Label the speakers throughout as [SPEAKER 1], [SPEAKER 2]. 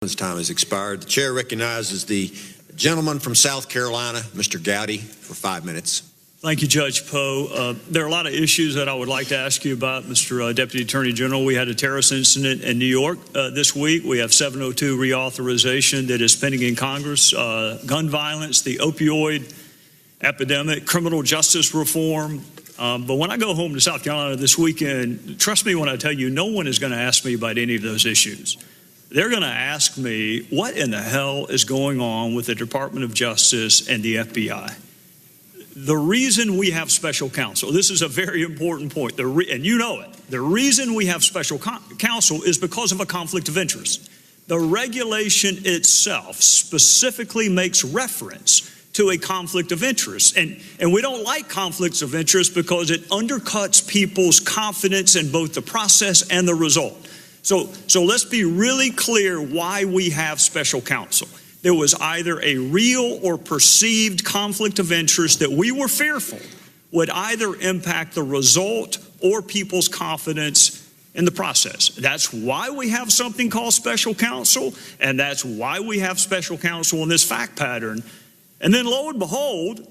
[SPEAKER 1] His time has expired. The chair recognizes the gentleman from South Carolina, Mr. Gowdy, for 5 minutes.
[SPEAKER 2] Thank you, Judge Poe. There are a lot of issues that I would like to ask you about, Mr. Deputy Attorney General. We had a terrorist incident in New York this week. We have 702 reauthorization that is pending in Congress. Gun violence, the opioid epidemic, criminal justice reform. But when I go home to South Carolina this weekend, trust me when I tell you, no one is going to ask me about any of those issues. They're going to ask me, what in the hell is going on with the Department of Justice and the FBI? The reason we have special counsel, this is a very important point, and you know it, the reason we have special counsel is because of a conflict of interest. The regulation itself specifically makes reference to a conflict of interest. And we don't like conflicts of interest because it undercuts people's confidence in both the process and the result. So let's be really clear why we have special counsel. There was either a real or perceived conflict of interest that we were fearful would either impact the result or people's confidence in the process. That's why we have something called special counsel, and that's why we have special counsel in this fact pattern. And then lo and behold,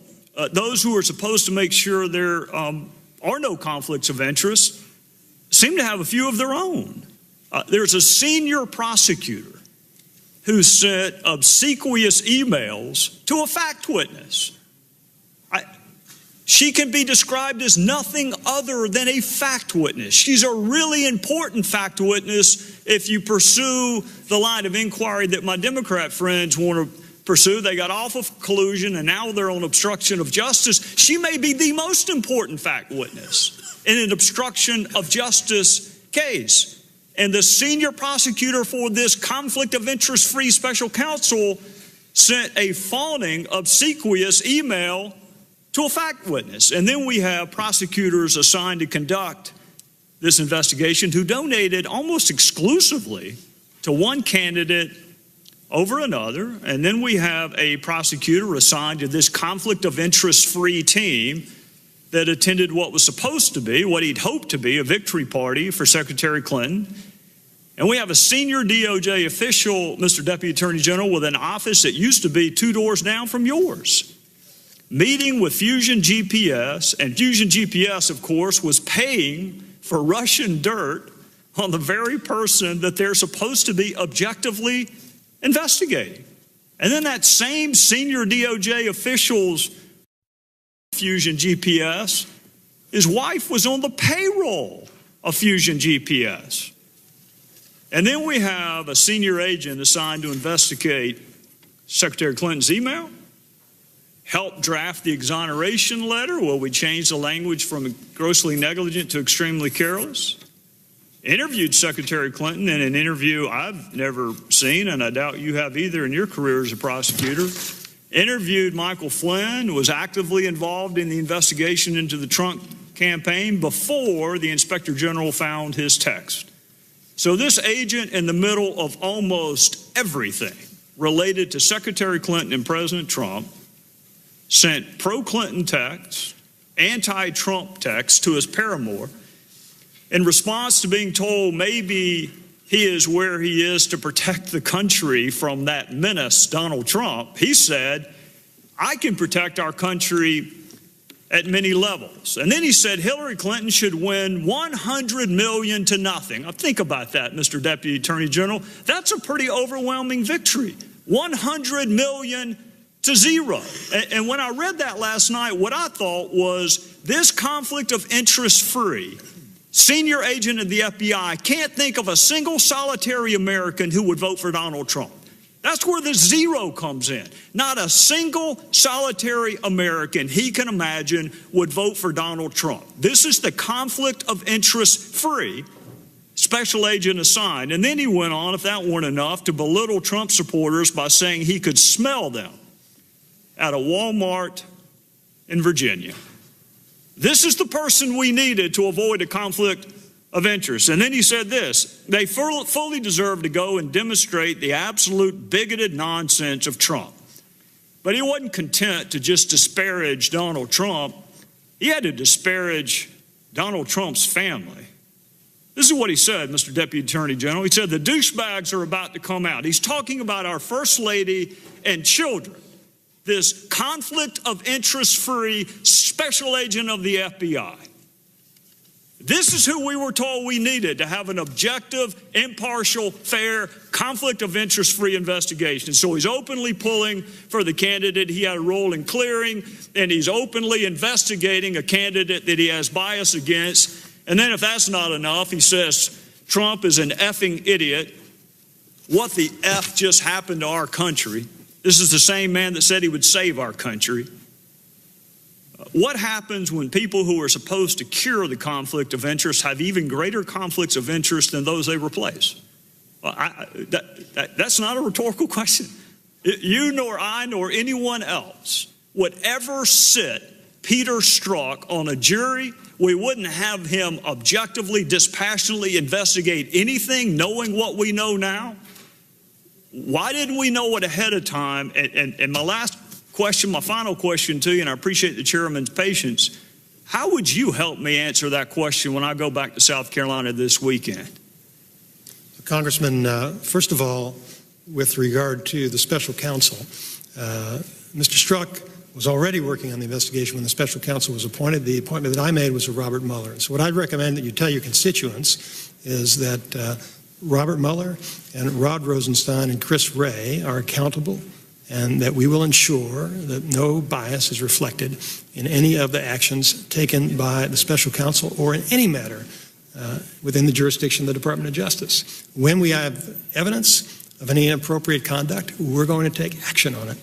[SPEAKER 2] those who are supposed to make sure there are no conflicts of interest seem to have a few of their own. There's a senior prosecutor who sent obsequious emails to a fact witness. She can be described as nothing other than a fact witness. She's a really important fact witness if you pursue the line of inquiry that my Democrat friends want to pursue. They got off of collusion and now they're on obstruction of justice. She may be the most important fact witness in an obstruction of justice case. And the senior prosecutor for this conflict of interest-free special counsel sent a fawning, obsequious email to a fact witness. And then we have prosecutors assigned to conduct this investigation who donated almost exclusively to one candidate over another. And then we have a prosecutor assigned to this conflict of interest-free team that attended what was supposed to be, what he'd hoped to be, a victory party for Secretary Clinton. And we have a senior DOJ official, Mr. Deputy Attorney General, with an office that used to be 2 doors down from yours, meeting with Fusion GPS. And Fusion GPS, of course, was paying for Russian dirt on the very person that they're supposed to be objectively investigating. And then that same senior DOJ official's Fusion GPS, his wife was on the payroll of Fusion GPS. And then we have a senior agent assigned to investigate Secretary Clinton's email, help draft the exoneration letter where we changed the language from grossly negligent to extremely careless, interviewed Secretary Clinton in an interview I've never seen, and I doubt you have either in your career as a prosecutor, interviewed Michael Flynn, was actively involved in the investigation into the Trump campaign before the Inspector General found his text. So this agent, in the middle of almost everything related to Secretary Clinton and President Trump, sent pro-Clinton texts, anti-Trump texts to his paramour in response to being told maybe he is where he is to protect the country from that menace, Donald Trump. He said, I can protect our country at many levels. And then he said Hillary Clinton should win 100 million to nothing. Now think about that, Mr. Deputy Attorney General. That's a pretty overwhelming victory. 100 million to 0. And when I read that last night, what I thought was this conflict of interest-free senior agent of the FBI can't think of a single solitary American who would vote for Donald Trump. That's where the 0 comes in. Not a single solitary American he can imagine would vote for Donald Trump. This is the conflict of interest-free special agent assigned. And then he went on, if that weren't enough, to belittle Trump supporters by saying he could smell them at a Walmart in Virginia. This is the person we needed to avoid a conflict of interest. And then he said this, they fully deserve to go and demonstrate the absolute bigoted nonsense of Trump. But he wasn't content to just disparage Donald Trump. He had to disparage Donald Trump's family. This is what he said, Mr. Deputy Attorney General. He said the douchebags are about to come out. He's talking about our First Lady and children, this conflict of interest-free special agent of the FBI. This is who we were told we needed to have an objective, impartial, fair, conflict of interest-free investigation. So he's openly pulling for the candidate he had a role in clearing, and he's openly investigating a candidate that he has bias against. And then if that's not enough, he says Trump is an effing idiot. What the F just happened to our country? This is the same man that said he would save our country. What happens when people who are supposed to cure the conflict of interest have even greater conflicts of interest than those they replace? That's not a rhetorical question. You nor I nor anyone else would ever sit Peter Strzok on a jury. We wouldn't have him objectively, dispassionately investigate anything knowing what we know now. Why didn't we know it ahead of time? And my last question, my final question to you, and I appreciate the chairman's patience, how would you help me answer that question when I go back to South Carolina this weekend?
[SPEAKER 3] Congressman, first of all, with regard to the special counsel, Mr. Strzok was already working on the investigation when the special counsel was appointed. The appointment that I made was of Robert Mueller. So what I'd recommend that you tell your constituents is that Robert Mueller and Rod Rosenstein and Chris Wray are accountable, and that we will ensure that no bias is reflected in any of the actions taken by the special counsel or in any matter within the jurisdiction of the Department of Justice. When we have evidence of any inappropriate conduct, we're going to take action on it.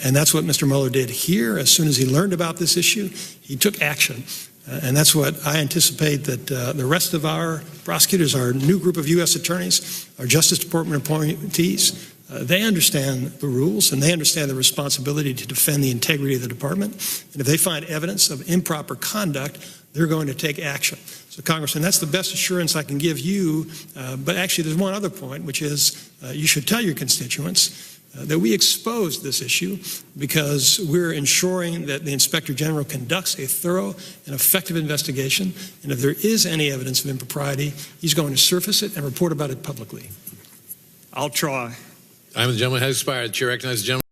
[SPEAKER 3] And that's what Mr. Mueller did here. As soon as he learned about this issue, he took action. And that's what I anticipate that the rest of our prosecutors, our new group of U.S. attorneys, our Justice Department appointees, they understand the rules and they understand the responsibility to defend the integrity of the department. And if they find evidence of improper conduct, they're going to take action. So, Congressman, that's the best assurance I can give you. But actually, there's one other point, which is you should tell your constituents that we exposed this issue because we're ensuring that the Inspector General conducts a thorough and effective investigation. And if there is any evidence of impropriety, he's going to surface it and report about it publicly.
[SPEAKER 2] I'll try.
[SPEAKER 4] The gentleman has expired. The chair recognizes the gentleman.